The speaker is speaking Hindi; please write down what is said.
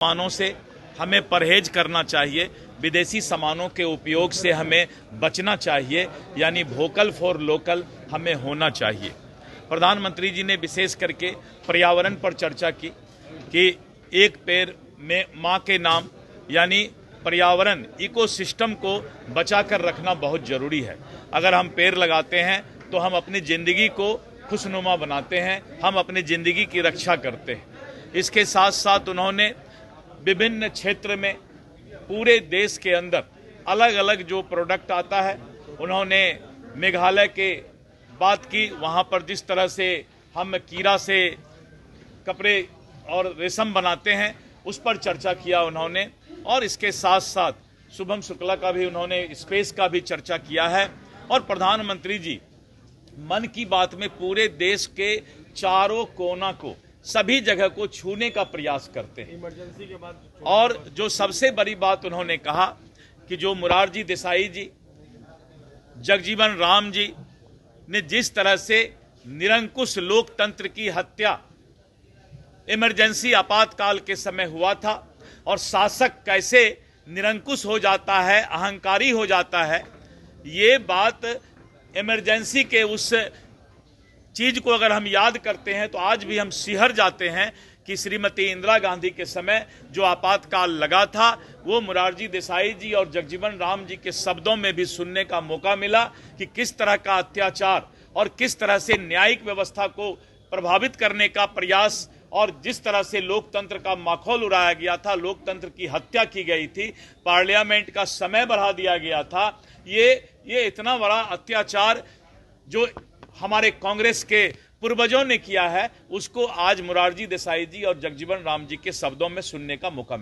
सामानों से हमें परहेज करना चाहिए, विदेशी सामानों के उपयोग से हमें बचना चाहिए, यानी वोकल फॉर लोकल हमें होना चाहिए। प्रधानमंत्री जी ने विशेष करके पर्यावरण पर चर्चा की कि एक पेड़ में माँ के नाम, यानी पर्यावरण इकोसिस्टम को बचाकर रखना बहुत ज़रूरी है। अगर हम पेड़ लगाते हैं तो हम अपनी ज़िंदगी को खुशनुमा बनाते हैं, हम अपनी ज़िंदगी की रक्षा करते हैं। इसके साथ साथ उन्होंने विभिन्न क्षेत्र में पूरे देश के अंदर अलग अलग जो प्रोडक्ट आता है, उन्होंने मेघालय के बात की, वहाँ पर जिस तरह से हम कीड़ा से कपड़े और रेशम बनाते हैं उस पर चर्चा किया उन्होंने। और इसके साथ साथ शुभम शुक्ला का भी उन्होंने स्पेस का भी चर्चा किया है। और प्रधानमंत्री जी मन की बात में पूरे देश के चारों कोना को, सभी जगह को छूने का प्रयास करते हैं। इमरजेंसी के बाद और जो सबसे बड़ी बात उन्होंने कहा कि जो मोरारजी देसाई जी, जगजीवन राम जी ने जिस तरह से निरंकुश लोकतंत्र की हत्या इमरजेंसी आपातकाल के समय हुआ था और शासक कैसे निरंकुश हो जाता है, अहंकारी हो जाता है, ये बात इमरजेंसी के उस चीज को अगर हम याद करते हैं तो आज भी हम सिहर जाते हैं कि श्रीमती इंदिरा गांधी के समय जो आपातकाल लगा था वो मोरारजी देसाई जी और जगजीवन राम जी के शब्दों में भी सुनने का मौका मिला कि किस तरह का अत्याचार और किस तरह से न्यायिक व्यवस्था को प्रभावित करने का प्रयास और जिस तरह से लोकतंत्र का माखौल उड़ाया गया था, लोकतंत्र की हत्या की गई थी, पार्लियामेंट का समय बढ़ा दिया गया था। ये इतना बड़ा अत्याचार जो हमारे कांग्रेस के पूर्वजों ने किया है, उसको आज मोरारजी देसाई जी और जगजीवन राम जी के शब्दों में सुनने का मौका मिला।